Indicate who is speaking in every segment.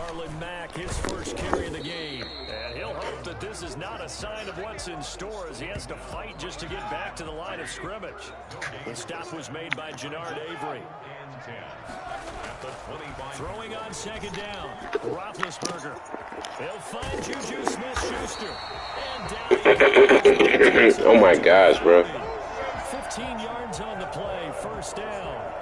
Speaker 1: Marlon Mack, his first carry of the game. And he'll hope that this is not a sign of what's in store as he has to fight just to get back to the line of scrimmage. The stop was made by Jannard Avery. Throwing on second down, Roethlisberger. He'll find Juju Smith-Schuster. And down.
Speaker 2: Oh my gosh, bro.
Speaker 1: 15 yards on the play, first down.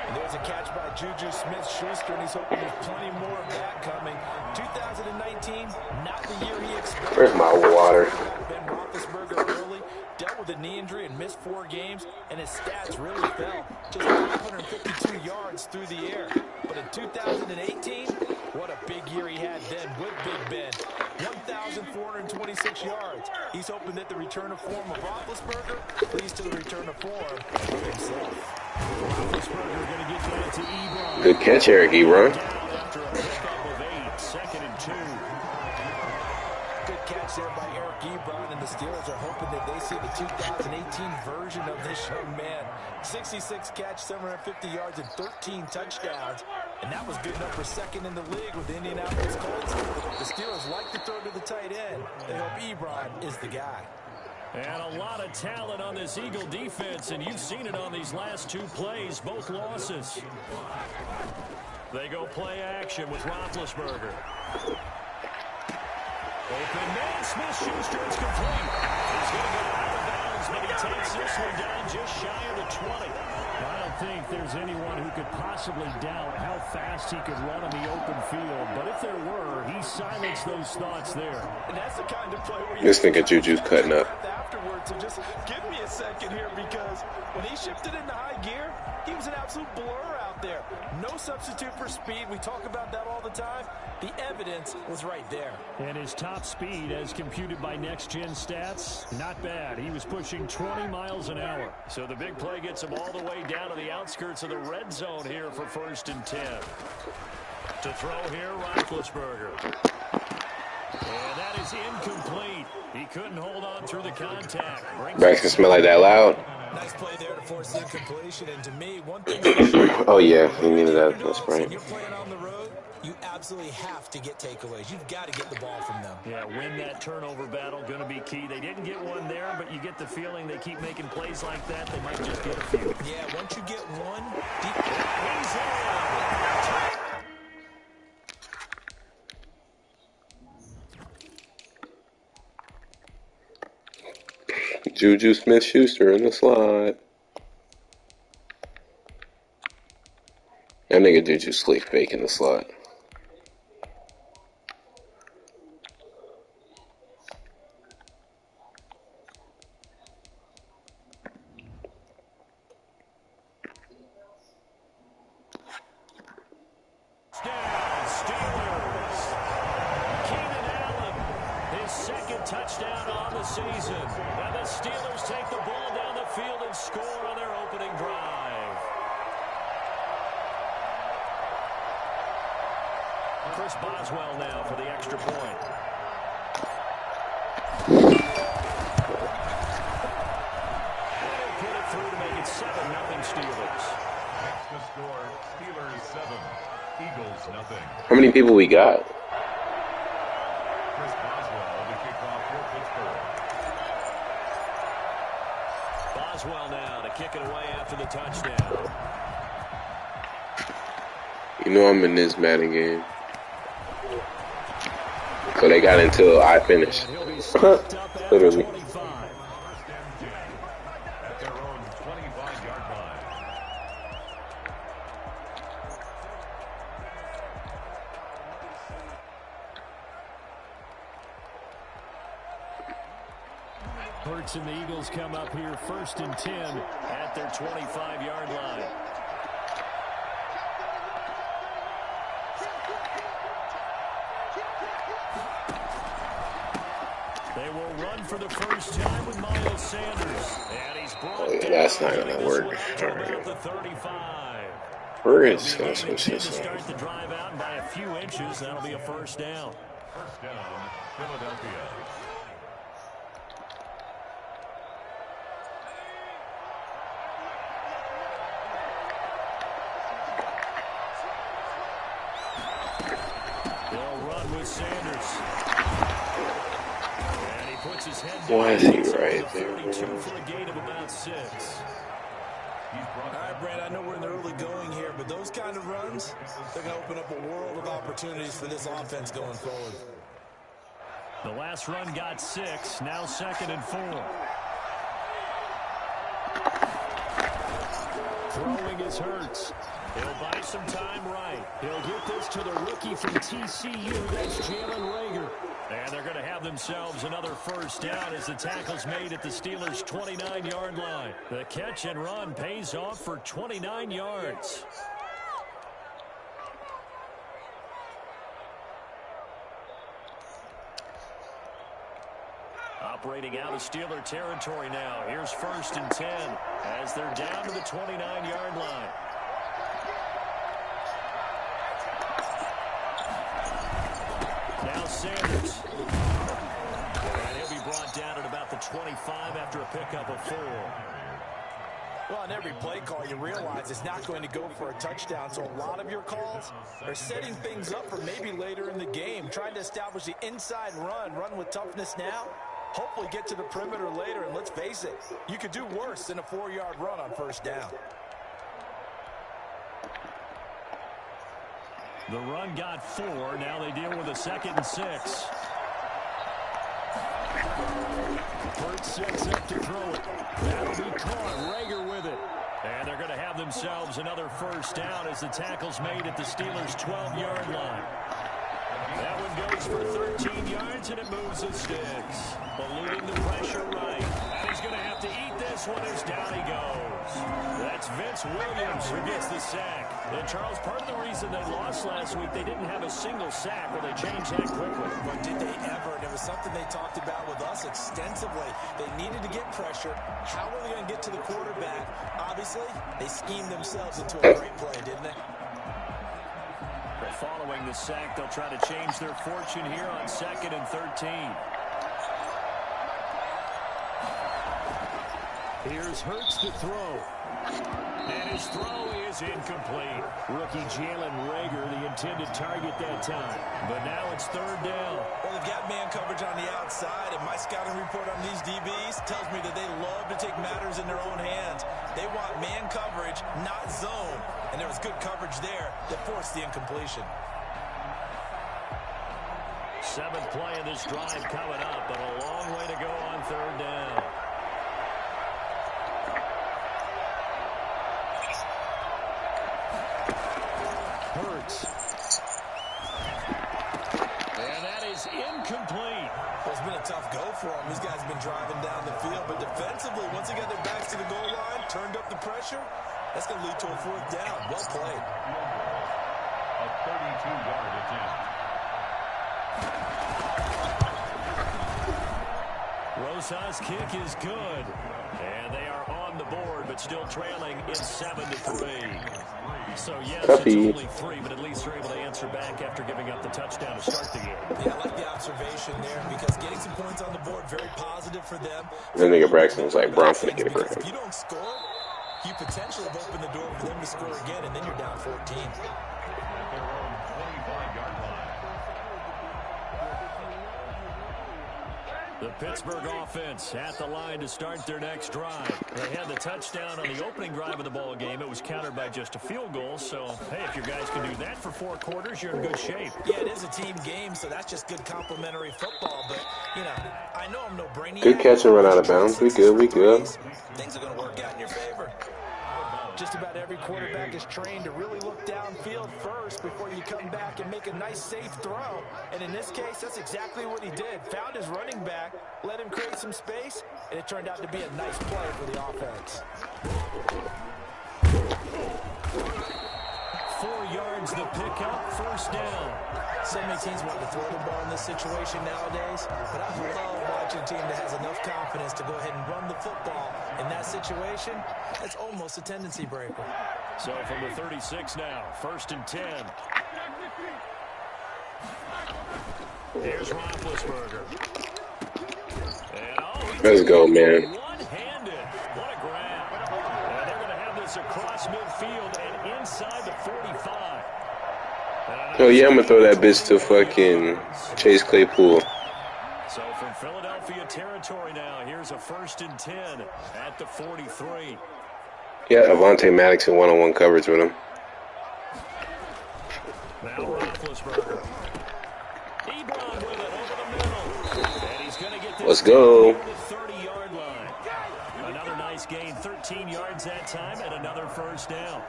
Speaker 3: And there's a catch by Juju Smith-Schuster, and he's hoping there's plenty more of that coming. 2019, not the year he expected.
Speaker 2: Where's my water?
Speaker 3: Ben Roethlisberger early, dealt with a knee injury and missed 4 games, and his stats really fell. Just 552 yards through the air. But in 2018, what a big year he had then with Big Ben. 1,426 yards. He's hoping that the return of form of Roethlisberger leads to the return of form of himself.
Speaker 1: Roethlisberger going to get that to Ebron.
Speaker 2: Good catch, Eric Ebron.
Speaker 1: After a pickup of 8, second and 2.
Speaker 3: Good catch there by Eric Ebron, and the Steelers are hoping that they see the 2018 version of this young man. 66 catch, 750 yards, and 13 touchdowns. And that was good enough for second in the league with the Indianapolis Colts. The Steelers like to throw to the tight end. They hope Ebron is the guy.
Speaker 1: And a lot of talent on this Eagle defense, and you've seen it on these last 2 plays, both losses. They go play action with Roethlisberger. Open man, Smith-Schuster, it's complete. He's going to go out of bounds, but he takes this one down just shy of the 20.
Speaker 4: I don't think there's anyone who could possibly doubt how fast he could run in the open field. But if there were, he silenced those thoughts there.
Speaker 3: And that's the kind of play where
Speaker 2: This nigga Juju's cutting up.
Speaker 3: Afterwards, so just give me a second here, because when he shifted into high gear, he was an absolute blur out there. No substitute for speed. We talk about that all the time. The evidence was right there.
Speaker 4: And his top speed, as computed by next-gen stats, not bad. He was pushing 20 miles an hour.
Speaker 1: So the big play gets him all the way down to the outskirts of the red zone here for 1st and 10. To throw here, Roethlisberger. And that is incomplete. He couldn't hold on through the contact.
Speaker 2: Back can smell like that loud.
Speaker 3: Nice play there to force the incompletion. And to me, one thing
Speaker 2: Oh yeah, he needed that. That's right.
Speaker 3: You're playing on the road, you absolutely have to get takeaways. You've got to get the ball from them.
Speaker 1: Yeah, win that turnover battle, going to be key. They didn't get one there, but you get the feeling they keep making plays like that, they might just get a few.
Speaker 3: Yeah, once you get one,
Speaker 1: he's in.
Speaker 2: Juju Smith-Schuster in the slot. That nigga Juju sleep fake in the slot.
Speaker 1: Touchdown on the season. And the Steelers take the ball down the field and score on their opening drive. Chris Boswell now for the extra point. And he'll put it through to make it 7-0 Steelers.
Speaker 5: Next to score, Steelers 7, Eagles 0.
Speaker 2: How many people we got?
Speaker 1: Boswell now to kick it away after the touchdown.
Speaker 2: You know I'm in this Madden game. So they got until I finish. Literally.
Speaker 5: At their own 25-yard line.
Speaker 4: Hurts and the Eagles come up here 1st and 10
Speaker 1: at their 25-yard line. They will run for the first time with Miles Sanders. And he's brought down.
Speaker 2: That's not going to work. Where is this?
Speaker 1: To start the drive out by a few inches. That'll be a first down.
Speaker 5: First down, Philadelphia.
Speaker 1: Sanders. And he puts his head down.
Speaker 2: Why is he right there?
Speaker 1: 32 for a gain of about 6.
Speaker 3: All right, Brad, I know we're in the early going here, but those kind of runs, they're going to open up a world of opportunities for this offense going forward.
Speaker 1: The last run got 6, now 2nd and 4. Throwing is Hurts. He'll buy some time right. He'll get this to the rookie from TCU. That's Jalen Reagor. And they're going to have themselves another first down as the tackle's made at the Steelers' 29-yard line. The catch and run pays off for 29 yards. Operating out of Steeler territory now. Here's 1st and 10 as they're down to the 29-yard line. Now Sanders. And he'll be brought down at about the 25 after a pickup of 4.
Speaker 3: Well, on every play call, you realize it's not going to go for a touchdown, so a lot of your calls are setting things up for maybe later in the game, trying to establish the inside run with toughness now, hopefully get to the perimeter later, and let's face it, you could do worse than a 4-yard run on 1st down.
Speaker 1: The run got 4. Now they deal with a 2nd and 6. Hurts sets up to throw it. That'll be caught. Reagor with it. And they're going to have themselves another first down as the tackle's made at the Steelers' 12-yard line. That one goes for 13 yards, and it moves the sticks. Eluding the pressure right. And he's going to have to eat this one as down he goes. That's Vince Williams who gets the sack. And, Charles, part of the reason they lost last week, they didn't have a single sack. Well, they changed that quickly.
Speaker 3: But did they ever? And it was something they talked about with us extensively. They needed to get pressure. How are they going to get to the quarterback? Obviously, they schemed themselves into a great play, didn't they?
Speaker 1: Following the sack, they'll try to change their fortune here on 2nd and 13. Here's Hurts to throw. And his throw is incomplete. Rookie Jalen Reagor, the intended target that time. But now it's 3rd down.
Speaker 3: Well, they've got man coverage on the outside, and my scouting report on these DBs tells me that they love to take matters in their own hands. They want man coverage, not zone. And there was good coverage there that forced the incompletion.
Speaker 1: 7th play of this drive coming up, but a long way to go on 3rd down. Hurts. And that is incomplete.
Speaker 3: Well, it's been a tough go for them. These guys have been driving down the field, but defensively, once they got their backs to the goal line, turned up the pressure, that's going to lead to a 4th down. Well played.
Speaker 5: A 32-yard attempt.
Speaker 1: Rosa's kick is good. And they are on the board, but still trailing in 7-3. So, yes, it's only 3, but at least they're able to answer back after giving up the touchdown to start the game.
Speaker 3: Yeah, I like the observation there because getting some points on the board, very positive for them.
Speaker 2: Then nigga Braxton was like, bro, I'm finna get it for him.
Speaker 3: If you don't score, you potentially have opened the door for them to score again, and then you're down 14.
Speaker 5: At their own 25-yard line.
Speaker 1: The Pittsburgh offense at the line to start their next drive. They had the touchdown on the opening drive of the ball game. It was countered by just a field goal. So, hey, if your guys can do that for 4 quarters, you're in good shape.
Speaker 3: Yeah, it is a team game, so that's just good complimentary football. But, you know, I know I'm no brainy.
Speaker 2: Good catch and run out of bounds. We good, we good.
Speaker 3: Things are going to work out in your favor. Just about every quarterback is trained to really look downfield first before you come back and make a nice, safe throw. And in this case, that's exactly what he did. Found his running back, let him create some space, and it turned out to be a nice play for the offense.
Speaker 1: 4 yards the pickup, 1st down.
Speaker 3: So many teams want to throw the ball in this situation nowadays, but I love watching a team that has enough confidence to go ahead and run the football. In that situation, that's almost a tendency breaker.
Speaker 1: So from the 36 now, 1st and 10. Here's Roethlisberger. And
Speaker 2: let's go, man.
Speaker 1: One-handed. What a grab. And they're going to have this across midfield and inside the 45. And
Speaker 2: Oh yeah, I'm gonna throw that bitch to fucking Chase Claypool.
Speaker 1: So from Philadelphia territory now, here's a 1st and 10 at the 43.
Speaker 2: Yeah, Avonte Maddox in one-on-one coverage with him.
Speaker 1: Now Roethlisberger. Ebron with it over the middle. And he's going to get this
Speaker 2: Let's go.
Speaker 1: near the 30-yard line. Another nice gain, 13 yards that time, and another 1st down.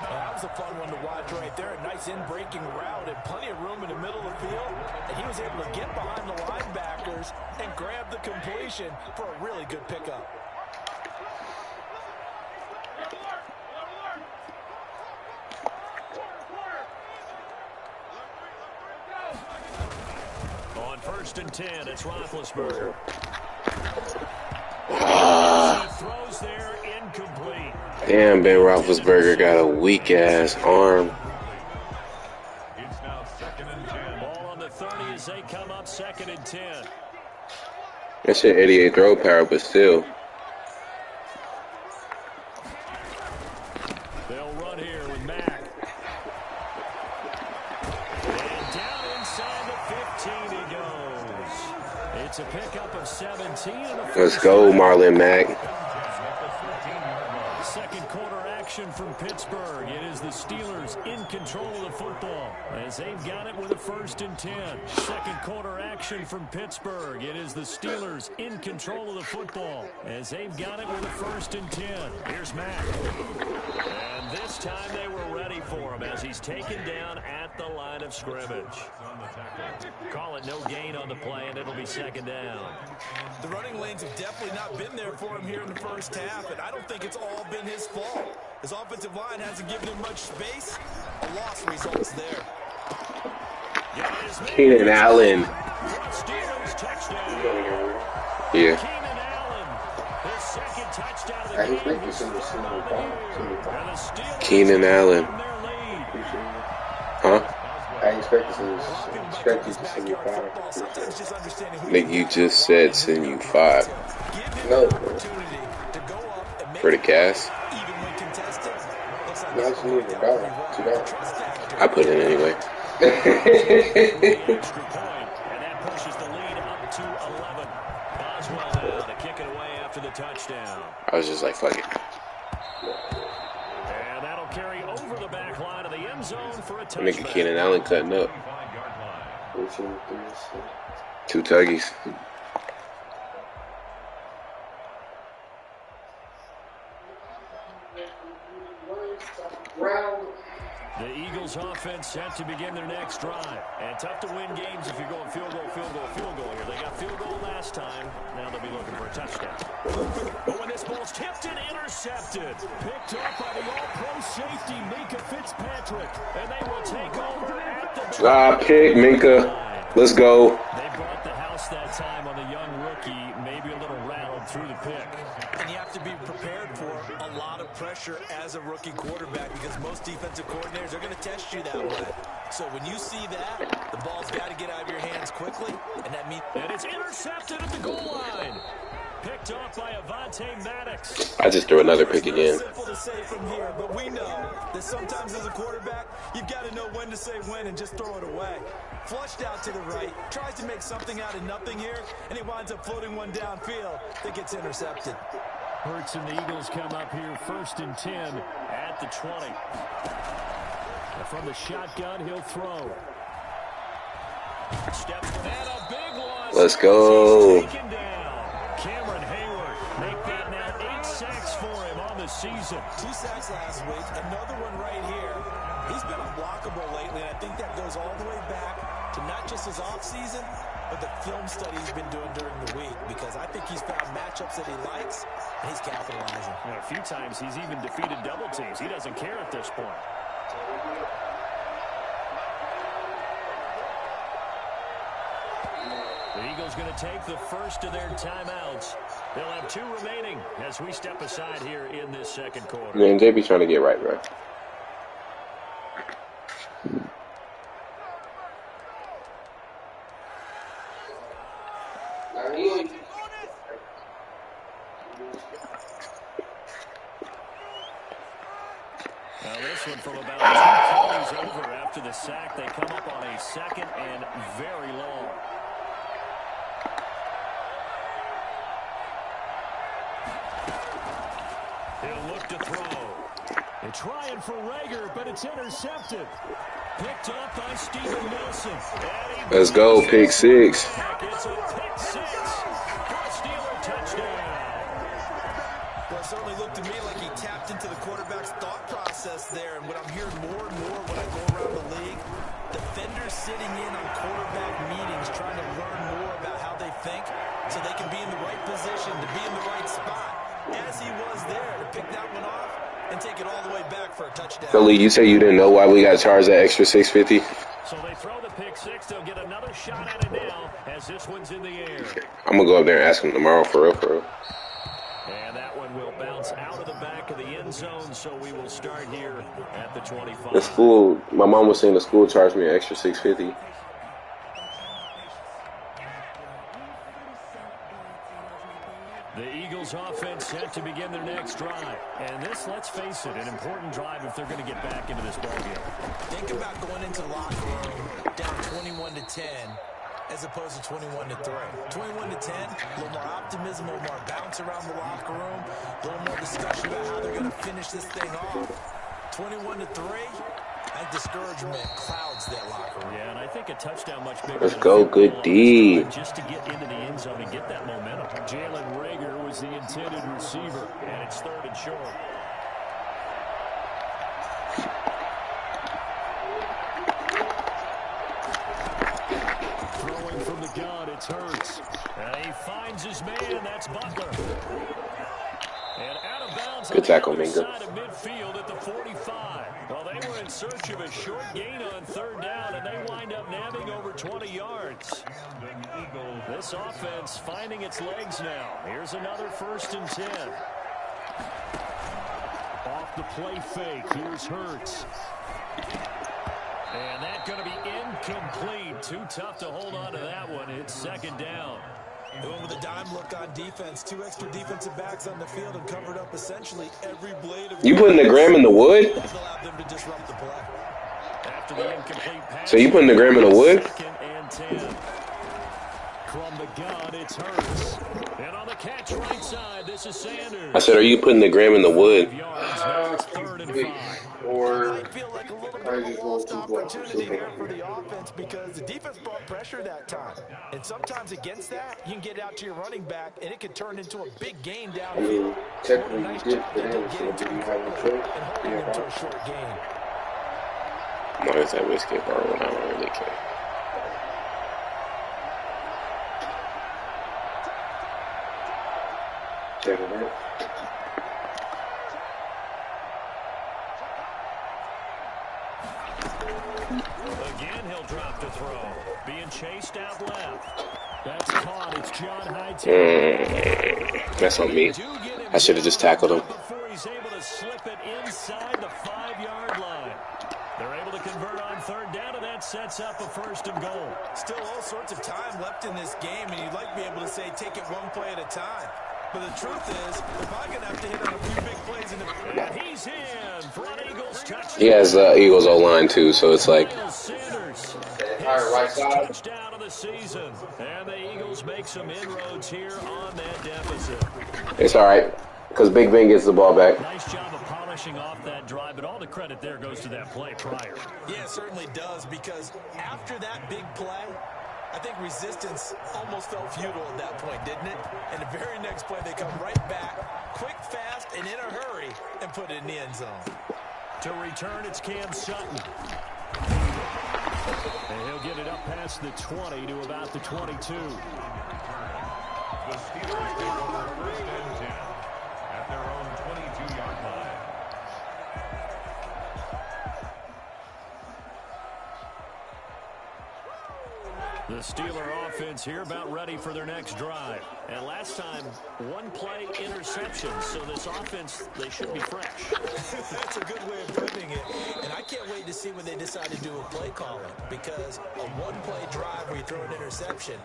Speaker 3: That was a fun one to watch right there. A nice in-breaking route and plenty of room in the middle of the field. And he was able to get behind the linebackers and grab the completion for a really good pickup.
Speaker 1: On 1st and 10, it's Roethlisberger. He throws there, incomplete.
Speaker 2: Damn, Ben Roethlisberger got a weak-ass arm.
Speaker 5: It's now 2nd and 10.
Speaker 1: Ball on the 30 as they come up 2nd and 10.
Speaker 2: That shit 88 throw power, but still.
Speaker 1: They'll run here with Mack. And down inside the 15 he goes. It's a pickup of 17. And a
Speaker 2: Let's go, Marlon Mack.
Speaker 1: Second quarter action from Pittsburgh. It is the Steelers in control of the football as they've got it with a 1st and 10. Second quarter action from Pittsburgh. It is the Steelers in control of the football as they've got it with a 1st and 10. Here's Mack. And this time they were ready for him as he's taken down at the line of scrimmage. Call it no gain on the play, and it'll be 2nd down.
Speaker 3: The running lanes have definitely not been there for him here in the first half, and I don't think it's all been his fault. His offensive line hasn't given him much space. A loss results there.
Speaker 2: Keenan Allen.
Speaker 1: Steelers touchdown.
Speaker 2: Yeah.
Speaker 1: Keenan Allen, his 2nd touchdown of the game. And the Steelers
Speaker 2: Keenan Allen.
Speaker 1: in their lead.
Speaker 2: Huh?
Speaker 6: I expect you to send you 5.
Speaker 3: Sometimes just understanding who
Speaker 2: Nigga, you just said send you 5
Speaker 3: give him
Speaker 6: No.
Speaker 3: the opportunity to go up and make
Speaker 2: for the cast.
Speaker 3: even when contested. Looks like
Speaker 6: No, I just need $1, $2.
Speaker 3: trust factor.
Speaker 2: I put it in anyway.
Speaker 1: The extra point, and that pushes the lead up to 11. Boswell now to kick it away after the touchdown.
Speaker 2: I was just like, fuck it.
Speaker 1: And that'll carry over the back line of the end zone for a
Speaker 2: Nigga
Speaker 1: touchback.
Speaker 2: Keenan Allen cutting up.
Speaker 6: 14,
Speaker 2: 2 tuggies.
Speaker 1: The Eagles offense set to begin their next drive. And tough to win games if you're going field goal, field goal, field goal here. They got field goal last time. Now they'll be looking for a touchdown. But when this ball's tipped and intercepted, picked up by the all-pro safety, Minka Fitzpatrick. And they will take over at the
Speaker 2: Pick, Minka. Let's go.
Speaker 1: They brought the house that time on the young rookie, maybe a little rattled through the pick.
Speaker 3: And you have to be prepared for a lot of pressure as a rookie quarterback because most defensive coordinators are going to test you that way. So when you see that, the ball's got to get out of your hands quickly, and that means...
Speaker 1: And it's intercepted at the goal line. Picked off by Avonte Maddox.
Speaker 2: I just threw another pick again.
Speaker 3: Simple to say from here, but we know that sometimes as a quarterback, you've got to know when to say when and just throw it away. Flushed out to the right, tries to make something out of nothing here, and he winds up floating one downfield that gets intercepted.
Speaker 1: Hurts and the Eagles come up here 1st and 10 at the 20. And from the shotgun, he'll throw. Steps and a big one.
Speaker 2: Let's go.
Speaker 1: He's taken down. Cameron Hayward make that now 8 sacks for him on the season.
Speaker 3: 2 sacks last week, another one right here. He's been unblockable lately, and I think that goes all the way back to not just his offseason, but the film study he's been doing during the week, because I think he's found matchups that he likes, and he's capitalizing.
Speaker 1: And a few times he's even defeated double teams. He doesn't care at this point. The Eagles going to take the first of their timeouts. They'll have 2 remaining as we step aside here in this second quarter.
Speaker 2: Man, JB trying to get right, bro.
Speaker 1: Now this one from about 2 plays over after after the sack, they come up on a second and very long. He'll look to throw. They're trying for Rager, but it's intercepted. Picked up by Steven Nelson.
Speaker 2: Let's go, pick six.
Speaker 1: It's a pick six for a Steeler touchdown.
Speaker 3: Well, it certainly looked to me like he tapped into the quarterback's thought process there. And what I'm hearing more and more when I go around the league, defenders sitting in on quarterback meetings trying to learn more about how they think so they can be in the right position to be in the right spot. As he was there to pick that one off and take it all the way back for a touchdown.
Speaker 2: Philly, you say you didn't know why we got charged that extra $650?
Speaker 1: So they throw the pick six. They'll get another shot at it now as this one's in the air.
Speaker 2: I'm going to go up there and ask him tomorrow for real, for real.
Speaker 1: And that one will bounce out of the back of the end zone, so we will start here at the 25.
Speaker 2: The school, my mom was saying the school charged me an extra $650.
Speaker 1: The Eagles offense set to begin their next drive. And this, let's face it, an important drive if they're going to get back into this ballgame.
Speaker 3: Think about going into the locker room down 21-10 as opposed to 21-3. 21-10, a little more optimism, a little more bounce around the locker room, a little more discussion about how they're going to finish this thing off. 21-3, I think discouragement clouds that locker room.
Speaker 1: Yeah, and I think a touchdown much bigger.
Speaker 2: Let's go, good D.
Speaker 1: Just to get into the end zone and get that momentum. Jalen Rager was the intended receiver, and it's third and short. Throwing from the gun, it's Hurts. And he finds his man, that's Butler. And out of bounds
Speaker 2: Good tackle,
Speaker 1: on the
Speaker 2: Mingo.
Speaker 1: side of midfield at the 45. Well, they were in search of a short gain on third down, and they wind up nabbing over 20 yards. This offense finding its legs now. Here's another 1st and 10. Off the play fake, here's Hurts. And that's going to be incomplete. Too tough to hold on to that one. It's second down.
Speaker 3: They went with a dime look on defense. 2 extra defensive backs on the field and covered up essentially every blade of...
Speaker 2: You putting the gram in the wood?
Speaker 3: That allowed them to disrupt the play.
Speaker 1: After the incomplete pass,
Speaker 2: So you putting the gram in the wood?
Speaker 1: 2nd and 10. From the gun, it's Hurts. And on the catch right side, this is Sanders.
Speaker 2: I said, are you putting the gram in the wood?
Speaker 1: 5 yards, now it's 3rd and 5.
Speaker 6: Or
Speaker 3: I feel like a little bit of a lost opportunity there for the offense because the defense brought pressure that time. And sometimes against that, you can get out to your running back, and it could turn into a big gain
Speaker 6: I mean,
Speaker 3: downfield.
Speaker 6: technically
Speaker 3: Nice
Speaker 6: you did
Speaker 3: job
Speaker 6: for
Speaker 3: they
Speaker 6: them,
Speaker 3: did
Speaker 6: so
Speaker 3: getting
Speaker 6: do
Speaker 3: to
Speaker 6: you
Speaker 3: him
Speaker 6: have a
Speaker 3: quickly
Speaker 6: choice?
Speaker 3: and holding him to a short gain.
Speaker 2: I'm always that whiskey bar when I don't really care.
Speaker 6: Check it out.
Speaker 1: Again, he'll drop the throw. Being chased out left. That's caught. It's John Hightower.
Speaker 2: That's on me. I should have just tackled him.
Speaker 1: Before he's able to slip it inside the 5-yard line. They're able to convert on third down, and that sets up a 1st and goal.
Speaker 3: Still all sorts of time left in this game, and you'd like to be able to say take it one play at a time. But the truth is, they're probably going to have to hit on a few big plays in the...
Speaker 1: And he's in for an Eagles touchdown.
Speaker 2: He has Eagles O-line too, so it's like...
Speaker 1: Sanders.
Speaker 6: Entire right side.
Speaker 1: Touchdown of the season. And the Eagles make some inroads here on that deficit.
Speaker 2: It's all right, because Big Ben gets the ball back.
Speaker 1: Nice job of polishing off that drive, but all the credit there goes to that play prior.
Speaker 3: Yeah, it certainly does, because after that big play, I think resistance almost felt futile at that point, didn't it? And the very next play, they come right back, quick, fast, and in a hurry, and put it in the end zone.
Speaker 1: To return, it's Cam Sutton. And he'll get it up past the 20 to about the 22.
Speaker 5: The Steelers take over 1st and 10 at their own 22-yard line.
Speaker 1: The Steeler offense here about ready for their next drive. And last time, 1-play interception. So this offense, they should be fresh.
Speaker 3: That's a good way of putting it. And I can't wait to see when they decide to do a play calling, because a 1-play drive where you throw an interception,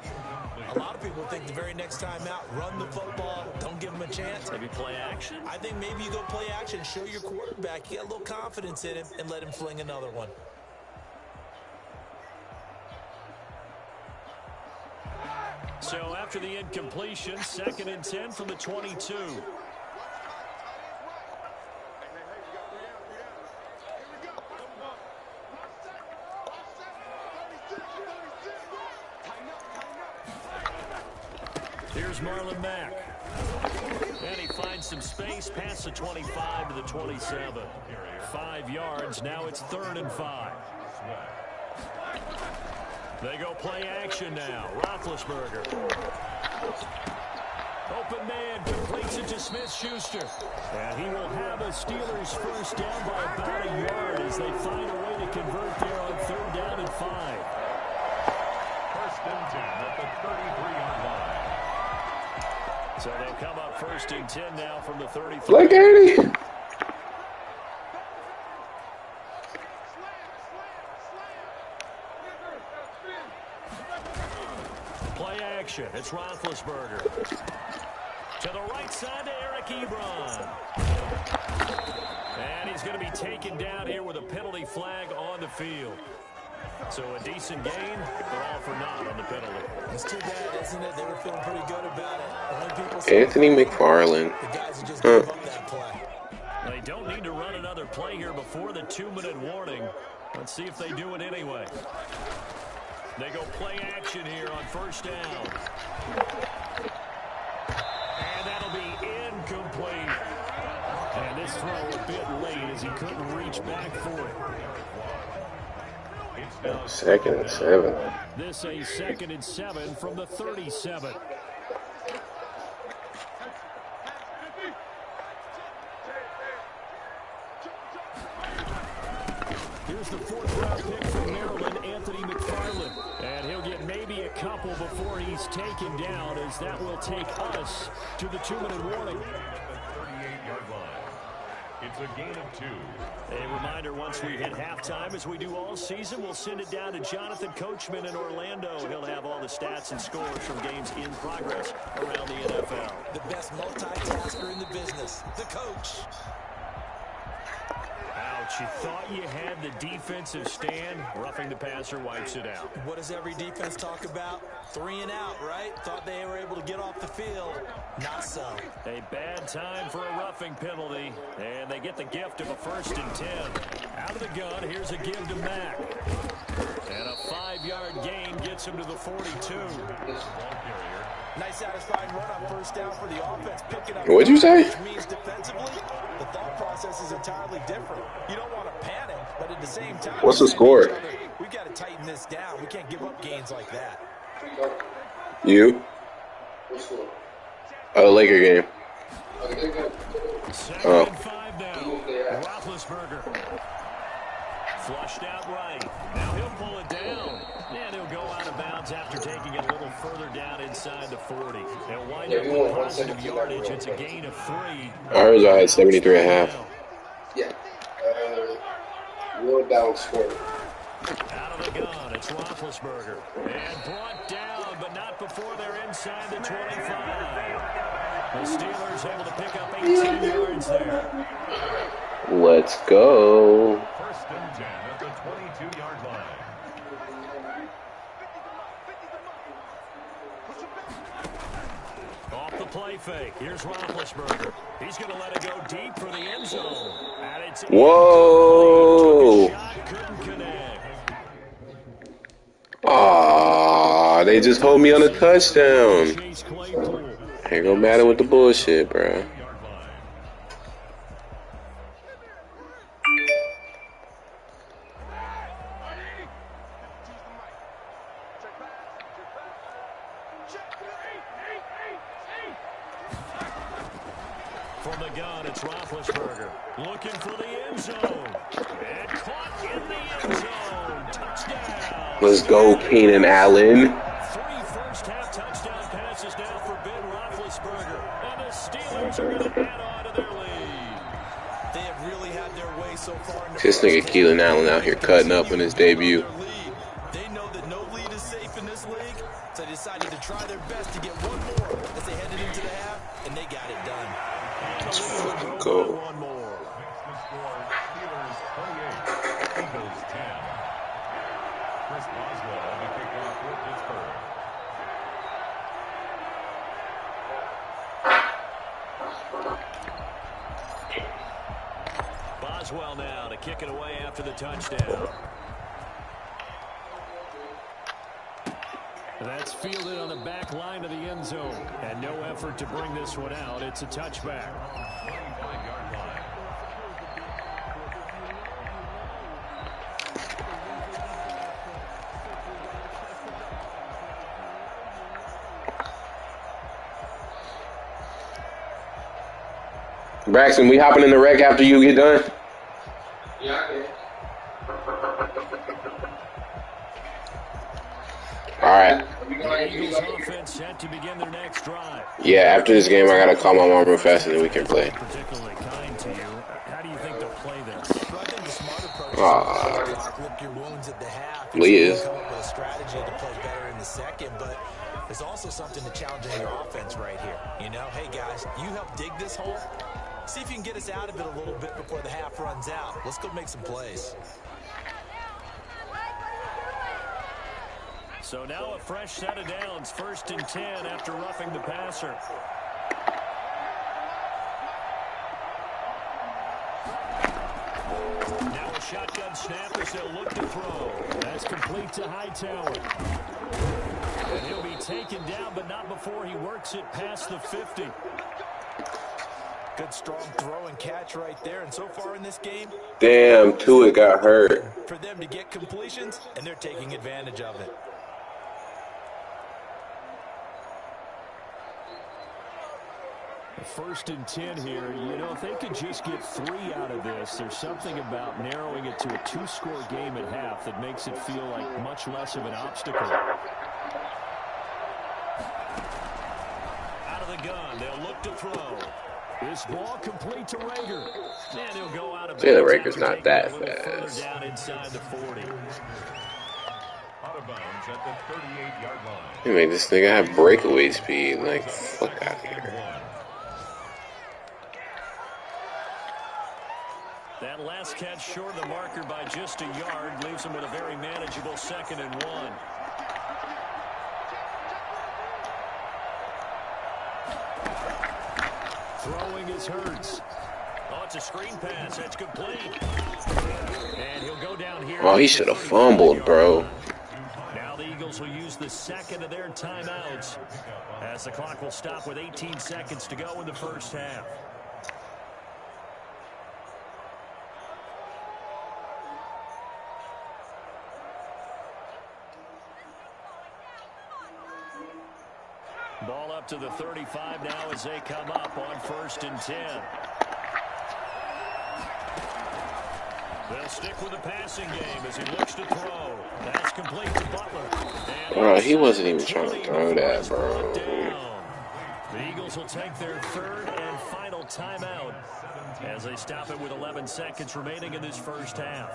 Speaker 3: a lot of people think the very next time out, run the football, don't give them a chance.
Speaker 1: Maybe play action?
Speaker 3: I think maybe you go play action, show your quarterback, you got a little confidence in him, and let him fling another one.
Speaker 1: So after the incompletion, 2nd and 10 from the 22. Here's Marlon Mack. And he finds some space past the 25 to the 27. 5 yards. Now it's 3rd and 5. They go play action now. Roethlisberger. Open man completes it to Smith-Schuster. And he will have a Steelers first down by about a yard as they find a way to convert there on 3rd down and 5.
Speaker 5: 1st and 10 at the 33-yard line.
Speaker 1: So they'll come up 1st and 10 now from the 33.
Speaker 2: Look at it.
Speaker 1: Play action. It's Roethlisberger. To the right side to Eric Ebron. And he's going to be taken down here with a penalty flag on the field. So a decent gain, but all for naught on the penalty.
Speaker 3: It's too bad, isn't it? They were feeling pretty good about it.
Speaker 2: Anthony McFarland.
Speaker 3: The guys who just gave up that play.
Speaker 1: They don't need to run another play here before the 2-minute warning. Let's see if they do it anyway. They go play action here on 1st down. And that'll be incomplete. And this throw a bit late as he couldn't reach back for it.
Speaker 2: 2nd and 7.
Speaker 1: This a 2nd and 7 from the 37. Here's the 4th-round pick from Maryland, Anthony McFarland. And he'll get maybe a couple before he's taken down, as that will take us to the 2-minute warning.
Speaker 5: 38-yard line. It's a gain of 2.
Speaker 1: A reminder, once we hit halftime, as we do all season, we'll send it down to Jonathan Coachman in Orlando. He'll have all the stats and scores from games in progress around the NFL.
Speaker 3: The best multitasker in the business, the coach.
Speaker 1: Ouch, you thought you had the defensive stand. Roughing the passer wipes it out.
Speaker 3: What does every defense talk about? 3 and out, right? Thought they were able to get off the field. Not so.
Speaker 1: A bad time for a roughing penalty. And they get the gift of a 1st and 10. Out of the gun, here's a give to Mack. And a 5-yard gain gets him to the 42.
Speaker 3: Nice satisfying run on 1st down for the offense. Picking up.
Speaker 2: What'd you say?
Speaker 3: Which means defensively, the thought process is entirely different. You don't want to panic, but at the same time,
Speaker 2: What's the score?
Speaker 3: We've got to tighten this down. We can't give up gains like that.
Speaker 2: You? Oh, the Laker game.
Speaker 1: 2nd and 5 now. Roethlisberger. Flushed out right. Now he'll pull it down. And he'll go out of bounds after taking it a little further down inside the 40. They'll wind up with positive yardage. It's a gain of 3.
Speaker 2: I heard I had 73 and a half.
Speaker 6: Yeah. Real down score.
Speaker 1: Out of the gun, it's Roethlisberger. And brought down, but not before they're inside the 25. The Steelers able to pick up 18 yards there.
Speaker 2: Let's go.
Speaker 5: 1st and 10 at the 22-yard line.
Speaker 1: Off the play fake. Here's Roethlisberger. He's going to let it go deep for the end zone. And it's
Speaker 2: Whoa.
Speaker 1: shot, couldn't connect.
Speaker 2: Aw, they just hold me on a touchdown.
Speaker 1: Chase Claypool.
Speaker 2: Ain't go matter with the bullshit, bro.
Speaker 1: From the gun, it's Roethlisberger. Looking for the end zone. And caught in the end zone. Touchdown.
Speaker 2: Let's go, Keenan Allen.
Speaker 1: 3 first-half touchdown passes now for Ben Roethlisberger. And the Steelers are going to add on to their lead.
Speaker 3: They have really had their way so far.
Speaker 2: This nigga Keenan Allen out here cutting up in his debut.
Speaker 3: They know that no lead is safe in this league, so they decided to try their best to get one more as they headed into the half, and they got it done.
Speaker 2: Let's fucking go.
Speaker 1: One more.
Speaker 5: Makes the score Steelers 28, Eagles 10. Chris Boswell will be kicked off for Pittsburgh.
Speaker 1: Boswell now to kick it away after the touchdown.
Speaker 4: That's fielded on the back line of the end zone. And no effort to bring this one out. It's a touchback.
Speaker 5: 25-yard line.
Speaker 2: Braxton, we hopping in the wreck after you get done?
Speaker 6: Yeah, okay.
Speaker 2: All right.
Speaker 1: Eagles offense set to begin their next drive.
Speaker 2: Yeah, after this game, I gotta call my mom real fast and then we can play.
Speaker 1: Particularly kind to you. How do you think they'll play this?
Speaker 3: Well, I think the smart approach is to lick your wounds at the half.
Speaker 2: Lee is.
Speaker 3: Come up with a strategy to play better in the second, but there's also something to challenge in your offense right here. You know, hey guys, you help dig this hole. See if you can get us out of it a little bit before the half runs out. Let's go make some plays.
Speaker 1: So now a fresh set of downs, 1st and 10 after roughing the passer. Now a shotgun snap as they'll look to throw.
Speaker 4: That's complete to Hightower.
Speaker 1: And he'll be taken down, but not before he works it past the 50.
Speaker 3: Good strong throw and catch right there. And so far in this game,
Speaker 2: Damn, Tua got hurt.
Speaker 3: for them to get completions, and they're taking advantage of it.
Speaker 4: First and 10 here. You know, if they could just get 3 out of this, there's something about narrowing it to a 2-score game at half that makes it feel like much less of an obstacle.
Speaker 1: Out of the gun, they'll look to throw.
Speaker 4: This ball complete to Rager.
Speaker 1: And he'll go out of
Speaker 2: Jalen
Speaker 1: bounds
Speaker 2: Rager's
Speaker 1: after
Speaker 2: not
Speaker 1: taking
Speaker 2: that
Speaker 1: it a little further
Speaker 2: fast.
Speaker 1: down inside the 40.
Speaker 5: Out of bounds at the 38-yard line.
Speaker 2: You made this nigga have breakaway speed. Like, fuck out of here.
Speaker 1: That last catch short of the marker by just a yard leaves him with a very manageable 2nd and 1.
Speaker 4: Throwing is Hurts.
Speaker 1: Oh, it's a screen pass. That's complete. And he'll go down here.
Speaker 2: Oh, he should have fumbled, bro.
Speaker 1: Now the Eagles will use the 2nd of their timeouts as the clock will stop with 18 seconds to go in the first half. Ball up to the 35 now as they come up on 1st and 10. They'll stick with the passing game as he looks to throw. That's complete to Butler.
Speaker 2: Bro, he wasn't even trying to throw that, bro.
Speaker 1: The Eagles will take their 3rd and final timeout as they stop it with 11 seconds remaining in this first half.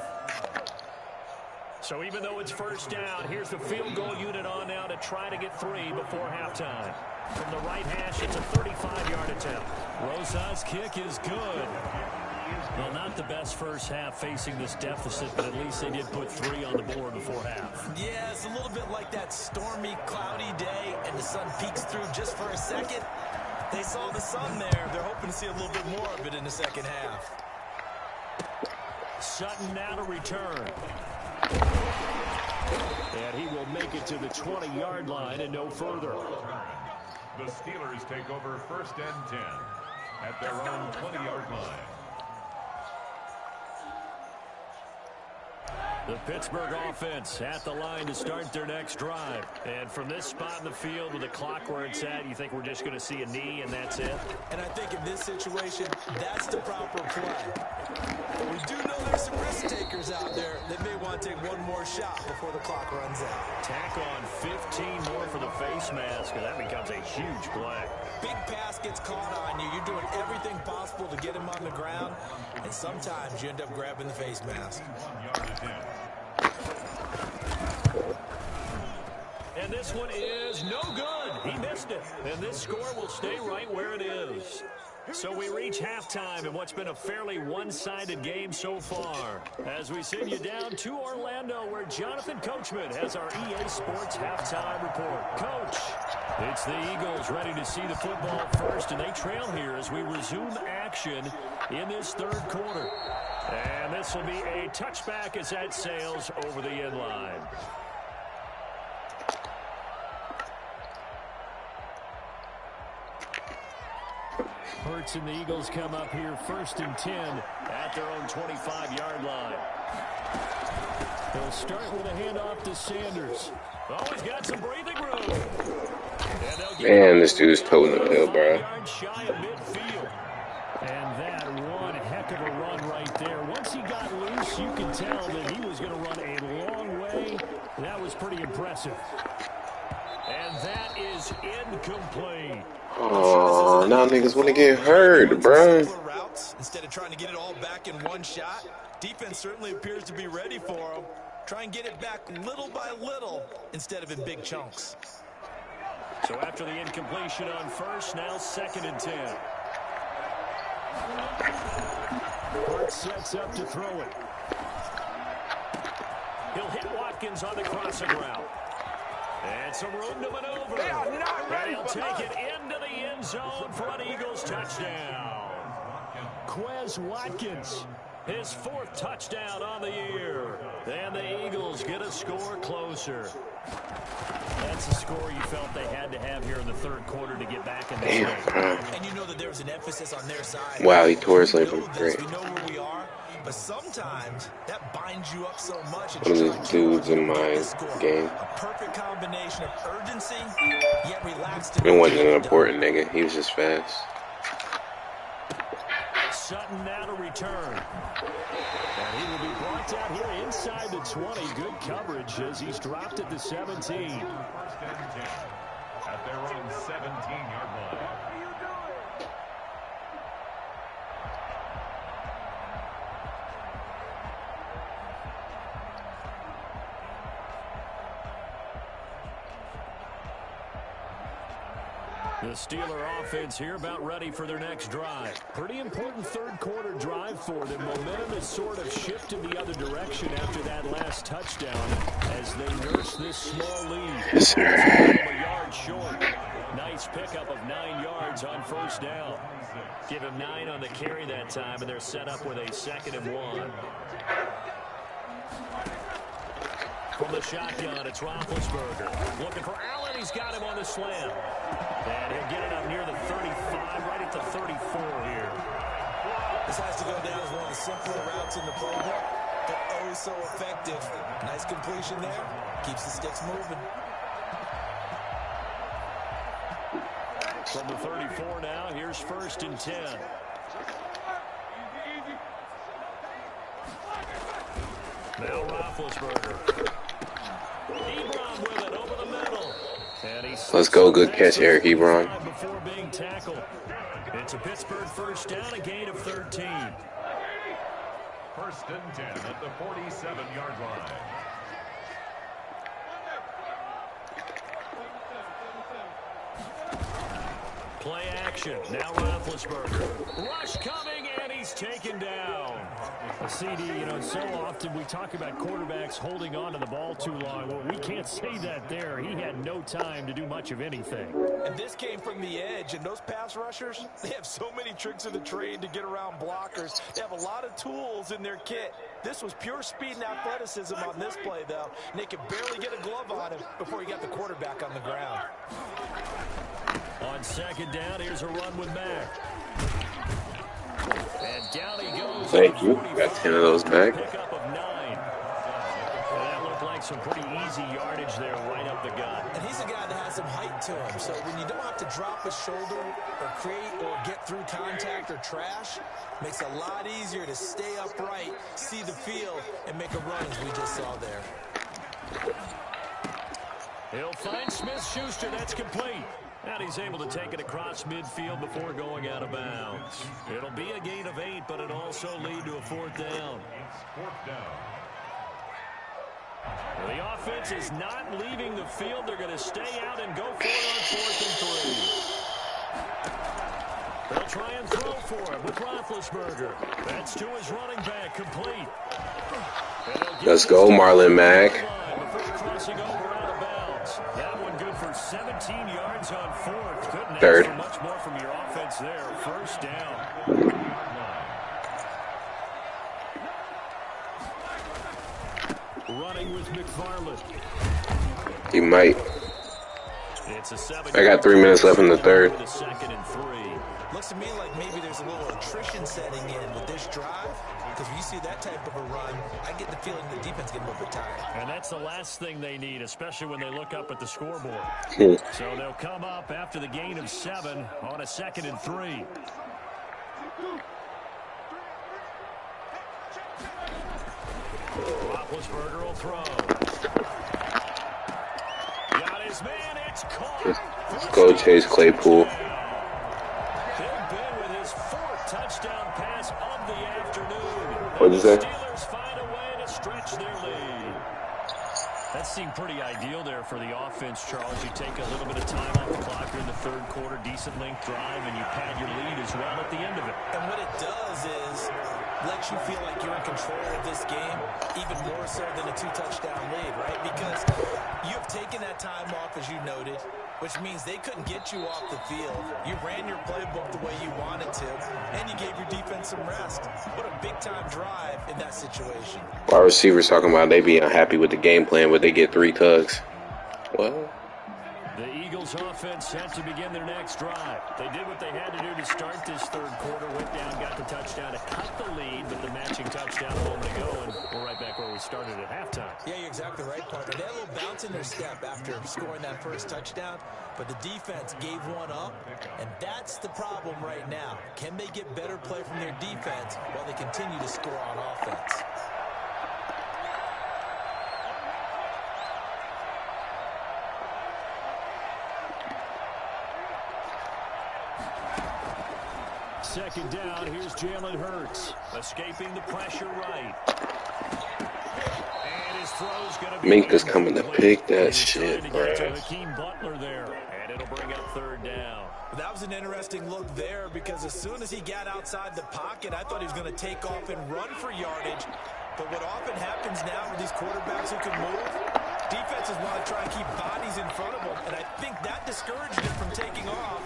Speaker 1: So even though it's first down, here's the field goal unit on now to try to get 3 before halftime. From the right hash, it's a 35-yard attempt. Rosa's kick is good. Well, not the best first half facing this deficit, but at least they did put 3 on the board before half.
Speaker 3: Yeah, it's a little bit like that stormy, cloudy day, and the sun peeks through just for a second. They saw the sun there. They're hoping to see a little bit more of it in the second half.
Speaker 1: Sutton now to return.
Speaker 4: And he will make it to the 20-yard line and no further.
Speaker 5: The Steelers take over 1st and 10 at their own 20-yard line.
Speaker 1: The Pittsburgh offense at the line to start their next drive. And from this spot in the field with the clock where it's at, you think we're just going to see a knee and that's it?
Speaker 3: And I think in this situation, that's the proper play. But we do know there's some risk takers out there that may want to take one more shot before the clock runs out.
Speaker 1: Tack on 15 more for the face mask, and that becomes a huge play.
Speaker 3: Big pass gets caught on you. You're doing everything possible to get him on the ground, and sometimes you end up grabbing the face mask.
Speaker 1: And this one is no good. He missed it. And this score will stay right where it is. So we reach halftime in what's been a fairly one-sided game so far. As we send you down to Orlando, where Jonathan Coachman has our EA Sports halftime report. Coach. It's the Eagles ready to see the football first, and they trail here as we resume action in this third quarter. And this will be a touchback as that sails over the end line. Hurts and the Eagles come up here 1st and 10 at their own 25-yard line. They'll start with a handoff to Sanders. Oh, he's got some breathing room.
Speaker 2: Man, this dude's toting the hill, bro.
Speaker 1: And that one heck of a run right there. Once he got loose, you could tell that he was going to run a long way. That was pretty impressive. And that is incomplete.
Speaker 2: Oh, now niggas want to get hurt, bro.
Speaker 3: Instead of trying to get it all back in one shot, defense certainly appears to be ready for him. Try and get it back little by little instead of in big chunks.
Speaker 1: So after the incompletion on first, now 2nd and 10. Hurts sets up to throw it. He'll hit Watkins on the crossing route. And some room to maneuver. And he'll take it into the end zone for an Eagles touchdown. Quez Watkins, his 4th touchdown on the year. And the Eagles get a score closer. That's a score you felt they had to have here in the third quarter to get back in this game.
Speaker 3: And you know that there was an emphasis on their side.
Speaker 2: Wow, he tore his leg from great.
Speaker 3: We know where we are, but sometimes that binds you up so much.
Speaker 2: One of these dudes in my game.
Speaker 3: A perfect combination of urgency, yet relaxed.
Speaker 2: It wasn't an important nigga. He was just fast.
Speaker 1: Sutton now to return. And he will be brought down here inside the 20. Good coverage as he's dropped at the 17.
Speaker 5: 1st and 10 at their own 17-yard line.
Speaker 1: The Steeler offense here about ready for their next drive. Pretty important third quarter drive for them. Momentum has sort of shifted the other direction after that last touchdown as they nurse this small lead.
Speaker 2: Yes, sir.
Speaker 1: A yard short. Nice pickup of 9 yards on 1st down. Give him 9 on the carry that time, and they're set up with a 2nd and 1. From the shotgun, it's Roethlisberger. Looking for Allen. He's got him on the slam. And he'll get it up near the 35, right at the 34 here.
Speaker 3: This has to go down as one of the simpler routes in the playbook, but oh so effective. Nice completion there. Keeps the sticks moving.
Speaker 1: From the 34 now, here's 1st and 10. Now Roethlisberger. Ebron with it over the middle.
Speaker 2: Let's go. Good catch, Eric Ebron.
Speaker 1: Before being tackled. It's a Pittsburgh 1st down, a gain of 13.
Speaker 5: 1st and 10 at the 47-yard line.
Speaker 1: Play action. Now Roethlisberger. Rush coming, and he's taken down. CD, you know, so often we talk about quarterbacks holding on to the ball too long. Well, we can't say that there. He had no time to do much of anything.
Speaker 3: And this came from the edge, and those pass rushers, they have so many tricks of the trade to get around blockers. They have a lot of tools in their kit. This was pure speed and athleticism on this play, though. And they could barely get a glove on him before he got the quarterback on the ground.
Speaker 1: On 2nd down, here's a run with Mack. And down he goes.
Speaker 2: Thank you. Got 10 of those back.
Speaker 1: Pickup of 9. That looked like some pretty easy yardage there right up the gut.
Speaker 3: And he's a guy that has some height to him. So when you don't have to drop his shoulder or create or get through contact or trash, makes it a lot easier to stay upright, see the field, and make a run as we just saw there.
Speaker 1: He'll find Smith-Schuster. That's complete. And he's able to take it across midfield before going out of bounds. It'll be a gain of 8, but it also lead to a 4th down.
Speaker 5: It's 4th down.
Speaker 1: The offense is not leaving the field. They're going to stay out and go for it on 4th and 3. They'll try and throw for it with Roethlisberger. That's to his running back, complete.
Speaker 2: Let's go, Marlon Mack.
Speaker 1: Before crossing over out of bounds. yards. That one good for 17 yards on fourth. Couldn't
Speaker 2: Third.
Speaker 1: ask for much more from your offense there. First down. Running with McFarland.
Speaker 2: He might.
Speaker 1: It's a 7.
Speaker 2: I got 3 minutes left in the third.
Speaker 1: With a 2nd and 3.
Speaker 3: Looks to me like maybe there's a little attrition setting in with this drive. Because when you see that type of a run, I get the feeling the defense getting a little bit tired.
Speaker 1: And that's the last thing they need, especially when they look up at the scoreboard. So they'll come up after the gain of 7 on a 2nd and 3. Roethlisberger will throw. Got his man, it's caught.
Speaker 2: Let's go chase Claypool.
Speaker 1: Big Ben with his 4th touchdown pass of the afternoon.
Speaker 2: What'd you say?
Speaker 1: Steelers find a way to stretch their lead. That seemed pretty ideal there for the offense, Charles. You take a little bit of time off the clock here in the 3rd quarter, decent length drive, and you pad your lead as well at the end of it.
Speaker 3: And what it does is let you feel like you're in control of this game, even more so than a 2-touchdown lead, right? Because you've taken that time off, as you noted, which means they couldn't get you off the field. You ran your playbook the way you wanted to, and you gave your defense some rest. What a big-time drive in that situation.
Speaker 2: Our receivers talking about they be unhappy with the game plan, but they get 3 tugs. Well,
Speaker 1: the Eagles offense set to begin their next drive. They did what they had to do to start this 3rd quarter. Went down, got the touchdown to cut the lead, but the matching touchdown a moment ago, and we're right back where we started at halftime.
Speaker 3: Yeah, you're exactly right, partner. They had a little bounce in their step after scoring that first touchdown, but the defense gave one up, and that's the problem right now. Can they get better play from their defense while they continue to score on offense?
Speaker 1: Second down, here's Jalen Hurts. Escaping the pressure right. And his throw's going to be...
Speaker 2: Mink is coming to pick that shit,
Speaker 1: to
Speaker 2: bro.
Speaker 1: get to Hakeem Butler there. And it'll bring up 3rd down.
Speaker 3: That was an interesting look there because as soon as he got outside the pocket, I thought he was going to take off and run for yardage. But what often happens now with these quarterbacks who can move, defenses want to try and keep bodies in front of them, and I think that discouraged him from taking off.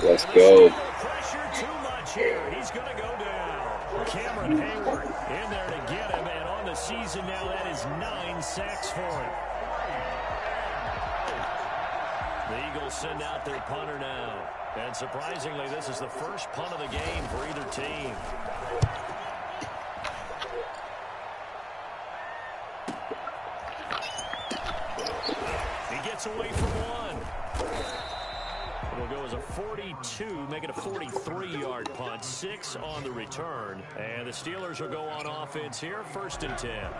Speaker 2: Let's go.
Speaker 1: Pressure too much here. He's going to go down. Cameron Hayward in there to get him, and on the season now, that is 9 sacks for him. The Eagles send out their punter now. And surprisingly, this is the first punt of the game for either team. He gets away from one. It'll go as a 42, make it a 43-yard punt. 6 on the return. And the Steelers will go on offense here, 1st and 10.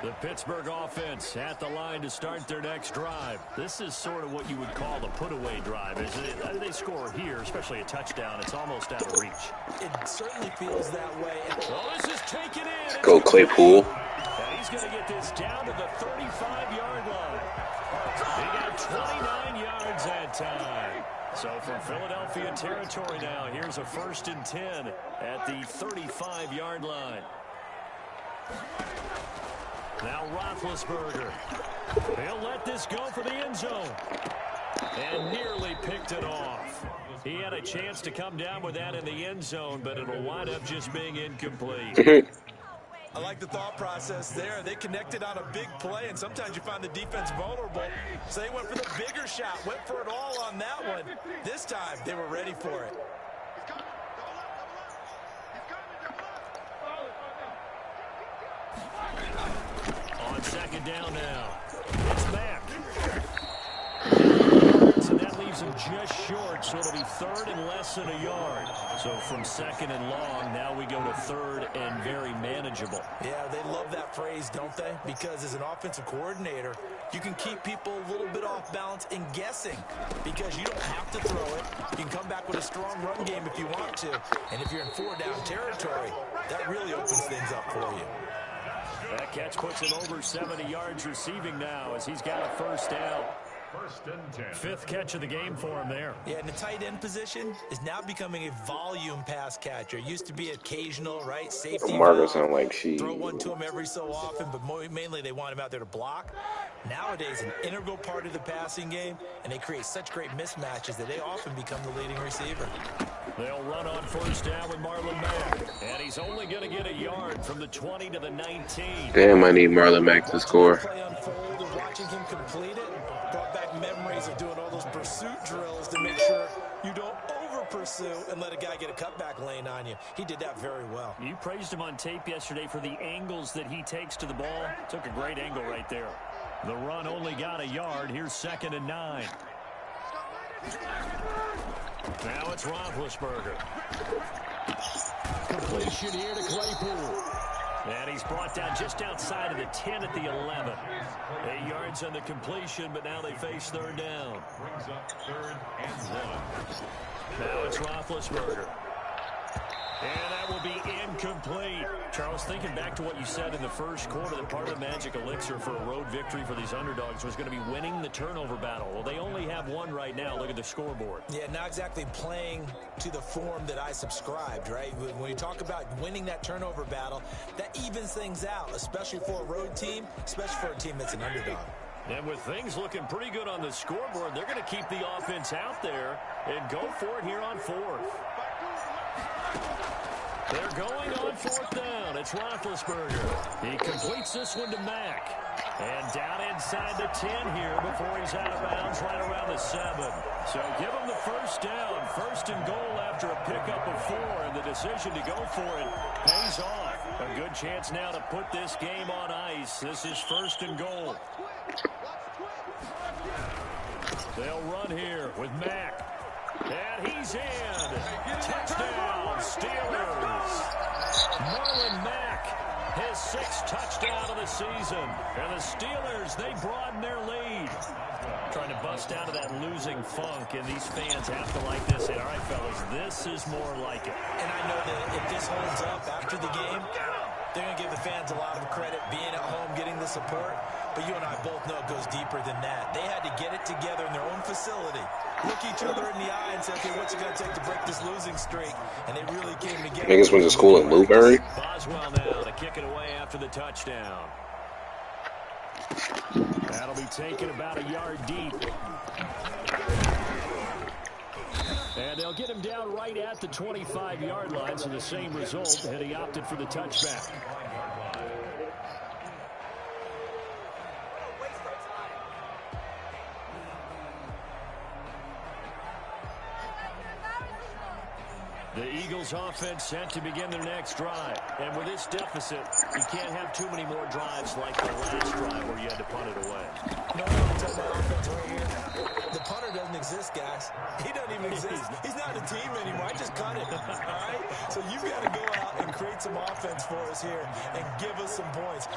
Speaker 1: The Pittsburgh offense at the line to start their next drive. This is sort of what you would call the put-away drive, isn't it? They score here, especially a touchdown. It's almost out of reach.
Speaker 3: It certainly feels that way.
Speaker 1: Well, this is taken in.
Speaker 2: Let's go Claypool.
Speaker 1: And he's going to get this down to the 35-yard line. He got 29 yards that time. So from Philadelphia territory now, here's a 1st and 10 at the 35-yard line. Now Roethlisberger. He'll let this go for the end zone. And nearly picked it off. He had a chance to come down with that in the end zone, but it'll wind up just being incomplete.
Speaker 3: I like the thought process there. They connected on a big play, and sometimes you find the defense vulnerable. So they went for the bigger shot, went for it all on that one. This time, they were ready for it.
Speaker 1: On 2nd down now. It's back. So that leaves him just short, so it'll be 3rd and less than a yard. So from 2nd and long, now we go to 3rd and very manageable.
Speaker 3: Yeah, they love that phrase, don't they? Because as an offensive coordinator, you can keep people a little bit off balance and guessing because you don't have to throw it. You can come back with a strong run game if you want to. And if you're in 4-down territory, that really opens things up for you.
Speaker 1: That catch puts him over 70 yards receiving now as he's got a 1st down.
Speaker 5: First and 10.
Speaker 1: Fifth catch of the game for him there.
Speaker 3: Yeah, and the tight end position is now becoming a volume pass catcher. It used to be occasional, right? Safety
Speaker 2: Margo
Speaker 3: valve,
Speaker 2: sound like she.
Speaker 3: throw one to him every so often, but mainly they want him out there to block. Nowadays, an integral part of the passing game, and they create such great mismatches that they often become the leading receiver.
Speaker 1: They'll run on first down with Marlon Mack. And he's only going to get a yard from the 20 to the 19.
Speaker 2: Damn, I need Marlon Mack to score.
Speaker 3: Play unfold and watching him complete it brought back memories of doing all those pursuit drills to make sure you don't over-pursue and let a guy get a cutback lane on you. He did that very well.
Speaker 1: You praised him on tape yesterday for the angles that he takes to the ball. Took a great angle right there. The run only got a yard. Here's 2nd and 9. Now it's Roethlisberger. Completion here to Claypool. And he's brought down just outside of the 10 at the 11. 8 yards on the completion, but now they face 3rd down.
Speaker 5: Brings up 3rd and 1.
Speaker 1: Now it's Roethlisberger. And that will be incomplete. Charles, thinking back to what you said in the first quarter, that part of the magic elixir for a road victory for these underdogs was going to be winning the turnover battle. Well, they only have one right now. Look at the scoreboard.
Speaker 3: Yeah, not exactly playing to the form that I subscribed, right? When you talk about winning that turnover battle, that evens things out, especially for a road team, especially for a team that's an underdog.
Speaker 1: And with things looking pretty good on the scoreboard, they're going to keep the offense out there and go for it here on 4th. They're going on 4th down. It's Roethlisberger. He completes this one to Mack. And down inside the 10 here before he's out of bounds right around the 7. So give him the first down. 1st and goal after a pickup of 4. And the decision to go for it pays off. A good chance now to put this game on ice. This is 1st and goal. They'll run here with Mack. And he's in. Touchdown, Steelers. Marlon Mack, his 6th touchdown of the season. And the Steelers, they broaden their lead. Trying to bust out of that losing funk, and these fans have to like this. Say, all right, fellas, this is more like it.
Speaker 3: And I know that if this holds up after the game, they're going to give the fans a lot of credit being at home, getting the support. But you and I both know it goes deeper than that. They had to get it together in their own facility, look each other in the eye and say, okay, what's it going to take to break this losing streak? And they really came together.
Speaker 2: Niggas went to school in Blueberry.
Speaker 1: Boswell now to kick it away after the touchdown. That'll be taken about a yard deep. And they'll get him down right at the 25-yard line, so the same result, and he opted for the touchback. The Eagles offense set to begin their next drive. And with this deficit, you can't have too many more drives like the last drive where you had to punt it away.
Speaker 3: No, tell that offense right here. The punter doesn't exist, guys. He doesn't even exist. He's not a team anymore. I just cut it. All right? So you've got to go out and create some offense for us here and give us some points.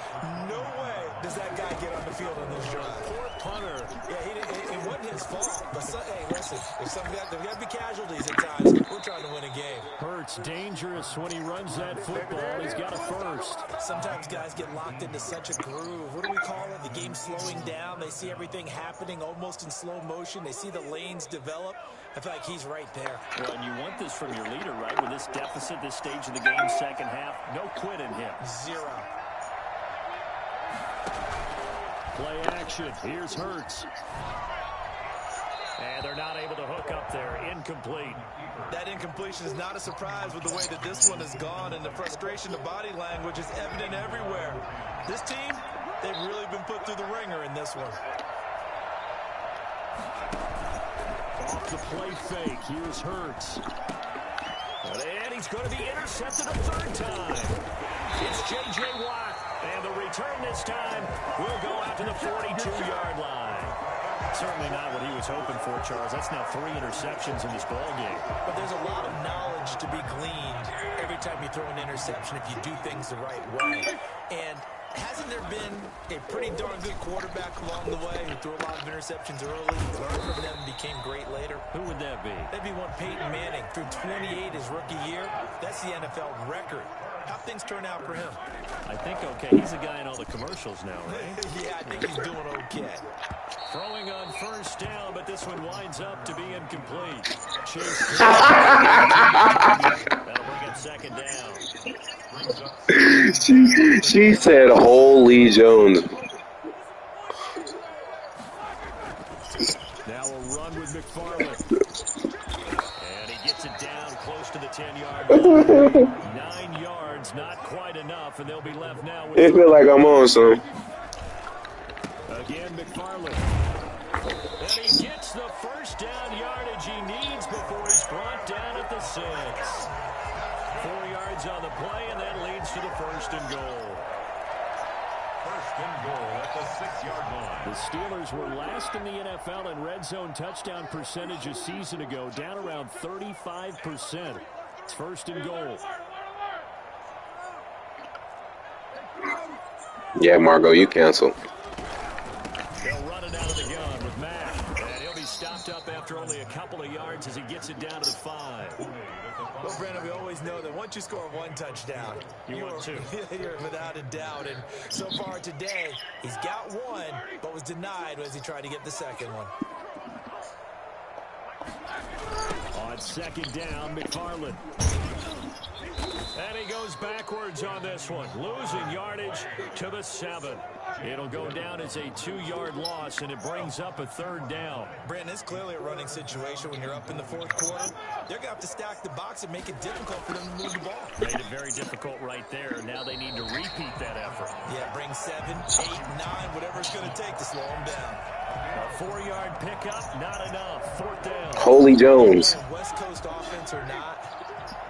Speaker 3: No way does that guy get on the field on this drive.
Speaker 1: Poor punter.
Speaker 3: Yeah, it wasn't his fault. But, hey, listen, there's got to be casualties at times. We're trying to win a game.
Speaker 1: Hurts dangerous when he runs that football. He's got a first.
Speaker 3: Sometimes guys get locked into such a groove. What do we call it? The game's slowing down. They see everything happening almost in slow motion. They see the lanes develop. I feel like he's right there.
Speaker 1: Well, and you want this from your leader, right? With this deficit, this stage of the game, second half, no quit in him.
Speaker 3: 0.
Speaker 1: Play action. Here's Hurts. And they're not able to hook up there. Incomplete.
Speaker 3: That incompletion is not a surprise with the way that this one has gone, and the frustration, the body language is evident everywhere. This team, they've really been put through the ringer in this one.
Speaker 1: Off the play fake. Here's Hurts. And he's going to be intercepted a 3rd time. It's J.J. Watt. And the return this time will go out to the 42-yard line. Certainly not what he was hoping for, Charles. That's now 3 interceptions in this ballgame.
Speaker 3: But there's a lot of knowledge to be gleaned every time you throw an interception if you do things the right way. And hasn't there been a pretty darn good quarterback along the way who threw a lot of interceptions early, learned from them, and became great later?
Speaker 1: Who would that be?
Speaker 3: That'd be one Peyton Manning. Threw 28 his rookie year. That's the NFL record. How things turn out for him?
Speaker 1: I think okay. He's a guy in all the commercials now, right?
Speaker 3: Yeah, I think he's doing okay.
Speaker 1: Throwing on first down, but this one winds up to be incomplete. That'll bring up second down.
Speaker 2: She said, "Holy Jones."
Speaker 1: Now a run with McFarland. And he gets it down close to the 10-yard line. 9 yards, not quite enough, and they'll be left now with...
Speaker 2: It feel like I'm on some.
Speaker 1: Again, McFarland. And he gets the first down yardage he needs before he's brought down at the 6. 4 yards on the play, and that leads to the first and goal.
Speaker 5: First and goal at the 6-yard line.
Speaker 4: The Steelers were last in the NFL in red zone touchdown percentage a season ago, down around 35%. It's first and goal.
Speaker 2: Yeah, Margot, you canceled.
Speaker 1: They'll run it out of the gun with Mack. And he'll be stopped up after only a couple of yards as he gets it down to the 5.
Speaker 3: Well, Brandon, we always know that once you score 1 touchdown, you're without a doubt. And so far today, he's got 1, but was denied as he tried to get the second one.
Speaker 1: On second down, McFarland. And he goes backwards on this one, losing yardage to the 7. It'll go down as a 2-yard loss, and it brings up a 3rd down.
Speaker 3: Brandon, it's clearly a running situation when you're up in the 4th quarter. They're going to have to stack the box and make it difficult for them to move the ball.
Speaker 1: Made it very difficult right there. Now they need to repeat that effort.
Speaker 3: Yeah, bring 7, 8, 9, whatever it's going to take to slow them down.
Speaker 1: A 4-yard pickup, not enough. 4th down.
Speaker 2: Holy Jones.
Speaker 3: West Coast offense or not,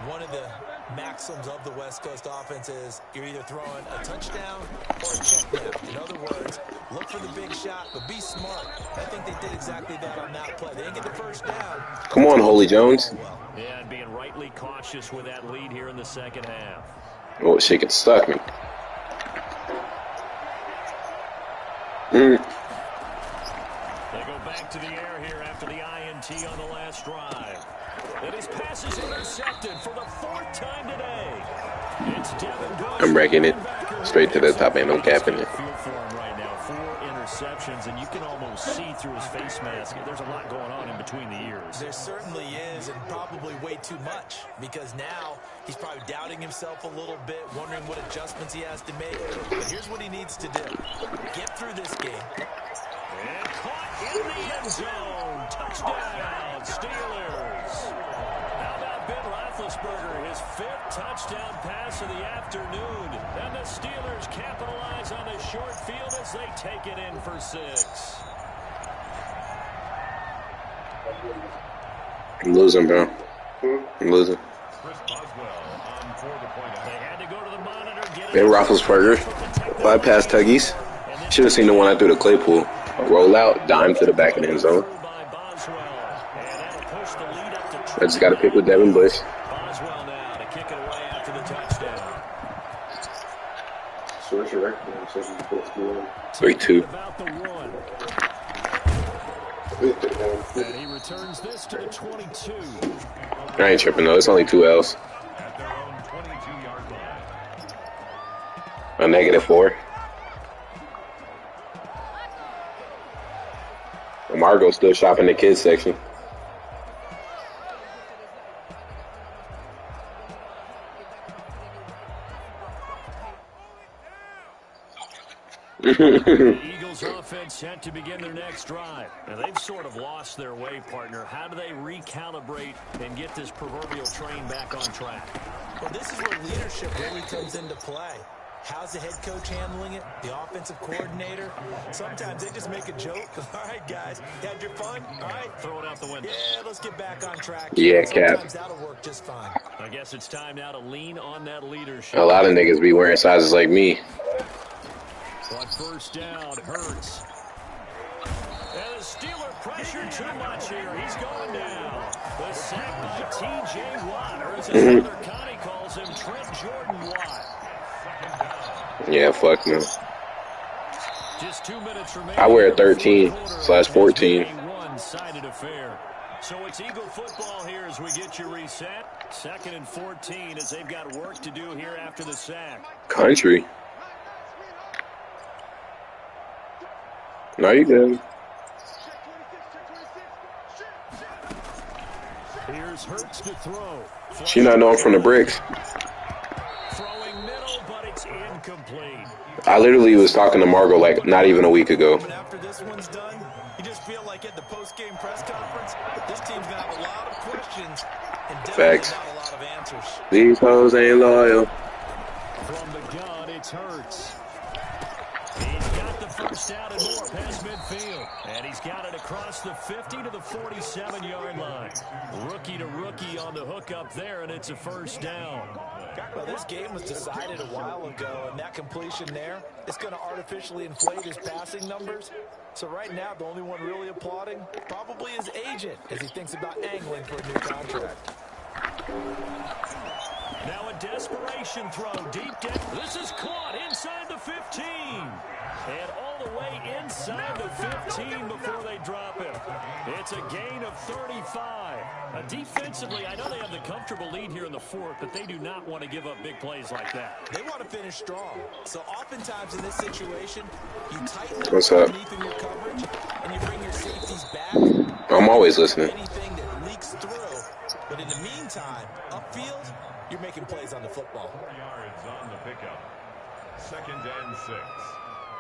Speaker 3: one of the maxims of the West Coast offense is you're either throwing a touchdown or a check down. In other words, look for the big shot, but be smart. I think they did exactly that on that play. They didn't get the first down.
Speaker 2: Come on, Holy Jones.
Speaker 1: Yeah, and being rightly cautious with that lead here in the second half.
Speaker 2: Oh, she could stuck me.
Speaker 1: They go back to the air here after the INT on the last drive. And his pass is intercepted for the 4th time today. It's Devin Bush.
Speaker 2: I'm wrecking it straight to the top end. I'm capping it.
Speaker 1: Feel for him right now. 4 interceptions, and you can almost see through his face mask. There's a lot going on in between the ears.
Speaker 3: There certainly is, and probably way too much, because now he's probably doubting himself a little bit, wondering what adjustments he has to make. But here's what he needs to do. Get through this game.
Speaker 1: And caught in the end zone. Touchdown, Steelers. How about Ben Roethlisberger, his 5th touchdown pass of the afternoon. And the Steelers capitalize on the short field as they take it in for 6.
Speaker 2: I'm losing, bro. I'm losing.
Speaker 5: Chris Boswell on for the point.
Speaker 1: They had to go to the monitor. Get
Speaker 2: Ben Roethlisberger. Bypass Tuggies. Should have seen the one I threw to Claypool. A roll out, dime to the back of the end zone. I just got to pick with Devin Bush.
Speaker 1: Boswell now to kick it away after the touchdown.
Speaker 6: So what's your record?
Speaker 2: 3-2.
Speaker 1: About the 1. And he returns this to the 22.
Speaker 2: I ain't tripping though. It's only 2 L's.
Speaker 5: At their own 22-yard line.
Speaker 2: A -4. Margot's still shopping the kids section.
Speaker 1: The Eagles offense set to begin their next drive. Now they've sort of lost their way, partner. How do they recalibrate and get this proverbial train back on track?
Speaker 3: Well, this is where leadership really comes into play. How's the head coach handling it? The offensive coordinator? Sometimes they just make a joke. All right, guys, had your fun? All right,
Speaker 1: Throw it out the window.
Speaker 3: yeah, let's get back on track.
Speaker 2: Yeah, Cap.
Speaker 3: Sometimes that'll work just fine.
Speaker 1: I guess it's time now to lean on that leadership.
Speaker 2: A lot of niggas be wearing sizes like me.
Speaker 1: On first down, Hurts. And the Steeler pressure too much here. He's going down. The sack by T.J. Watt, or as his brother Connie calls him, Trent Jordan Watt.
Speaker 2: Yeah, fuck no.
Speaker 1: Just 2 minutes remaining.
Speaker 2: I wear a 13/14.
Speaker 1: One-sided affair. So it's Eagle football here as we get you reset. 2nd and 14 as they've got work to do here after the sack.
Speaker 2: Country. No, you good.
Speaker 4: Here's Hurts to throw.
Speaker 2: She not known from the bricks.
Speaker 1: Throwing middle, but it's incomplete.
Speaker 2: I literally was talking to Margot like not even a week ago.
Speaker 3: But after this one's done, you just feel like at the post-game press conference, this team's gonna have a lot of questions and definitely
Speaker 2: Facts.
Speaker 3: not a lot of answers.
Speaker 2: These hoes ain't loyal.
Speaker 4: From the gun, it's Hurts. He's got the first down and more past midfield. And he's got it across the 50 to the 47-yard line. Rookie to rookie on the hook up there, and it's a first down.
Speaker 3: Well, this game was decided a while ago, and that completion there is going to artificially inflate his passing numbers. So right now, the only one really applauding probably his agent as he thinks about angling for a new contract.
Speaker 1: Now a desperation throw deep down. This is caught inside the 15. And all the way inside the 15 before they drop him. It's a gain of 35. Defensively, I know they have the comfortable lead here in the fourth, but they do not want to give up big plays like that.
Speaker 3: They want to finish strong. So oftentimes in this situation, you tighten up
Speaker 2: What's up?
Speaker 3: underneath in your coverage, and you bring your safeties back.
Speaker 2: I'm always listening.
Speaker 3: Anything that leaks through. But in the meantime, upfield, you're making plays on the football.
Speaker 5: 4 yards on the pickup. 2nd and 6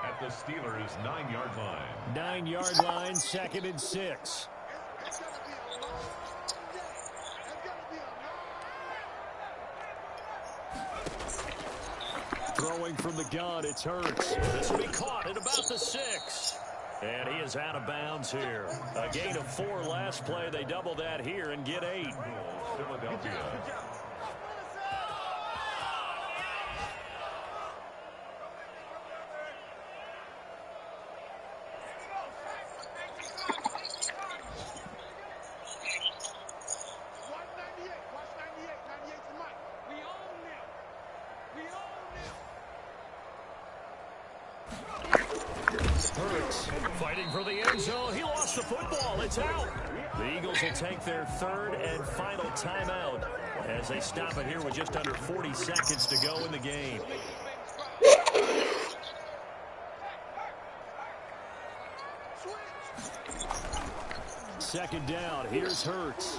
Speaker 5: at the Steelers' 9-yard line.
Speaker 4: 9-yard line, 2nd and 6. Throwing from the gun, it's Hurts.
Speaker 1: This will be caught at about the 6. And he is out of bounds here. A gain of 4 last play. They double that here and get 8.
Speaker 5: Philadelphia.
Speaker 1: Hurts fighting for the end zone. He lost the football. It's out. The Eagles will take their 3rd and final timeout as they stop it here with just under 40 seconds to go in the game.
Speaker 4: Second down, here's Hurts.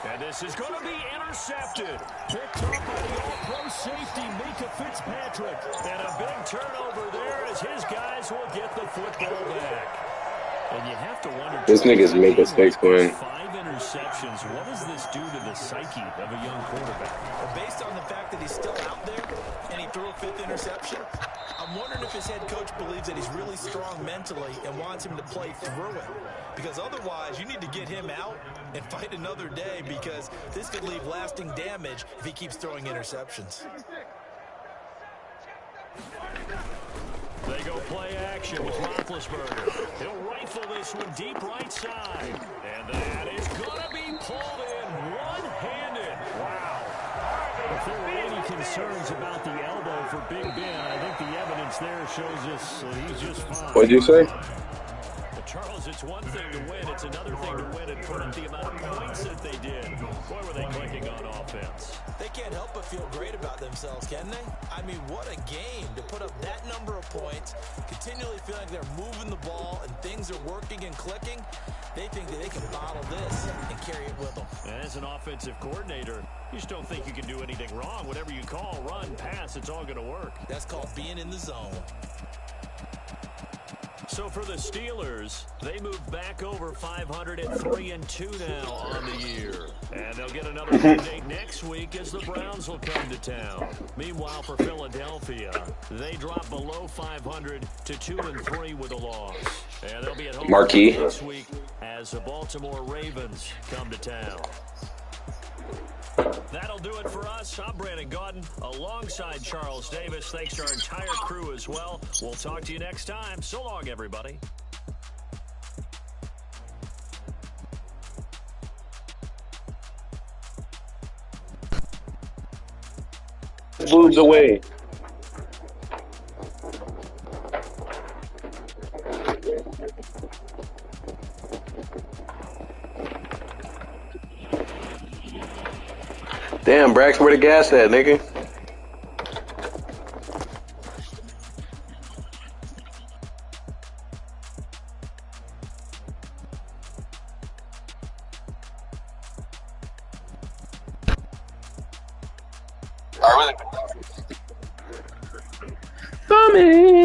Speaker 1: And this is going to be intercepted.
Speaker 4: Picked up by the all-pro safety, Mika Fitzpatrick.
Speaker 1: And a big turnover there as his guys will get the football back. And you have to wonder,
Speaker 2: This nigga's make mistakes going.
Speaker 1: 5 interceptions. What does this do to the psyche of a young quarterback?
Speaker 3: Well, based on the fact that he's still out there and he threw a 5th interception, I'm wondering if his head coach believes that he's really strong mentally and wants him to play through it. Because otherwise, you need to get him out and fight another day, because this could leave lasting damage if he keeps throwing interceptions.
Speaker 1: They go play action with Roethlisberger. He'll rifle this one deep right side. And that is going to be pulled in one-handed. Wow.
Speaker 4: If there were any concerns about the elbow for Big Ben, I think the evidence there shows us he's just fine.
Speaker 2: What'd you say?
Speaker 1: But Charles, it's one thing to win. It's another thing to win and put up the amount of points that they did. Boy, were they clicking on offense.
Speaker 3: They can't help but feel great about themselves, can they? I mean, what a game to put up that number of points, continually feeling like they're moving the ball and things are working and clicking. They think that they can bottle this and carry it with them.
Speaker 1: And as an offensive coordinator, you just don't think you can do anything wrong. Whatever you call, run, pass, it's all going to work.
Speaker 3: That's called being in the zone.
Speaker 1: So for the Steelers, they move back over 500 at 3-2 now on the year. And they'll get another date next week as the Browns will come to town. Meanwhile, for Philadelphia, they drop below 500 to 2-3 with a loss. And they'll be at home
Speaker 2: Marquee.
Speaker 1: next week as the Baltimore Ravens come to town. That'll do it for us. I'm Brandon Gaudin alongside Charles Davis. Thanks to our entire crew as well. We'll talk to you next time. So long, everybody.
Speaker 2: Moves away. Damn, Brax, where the gas at, nigga? Bummy.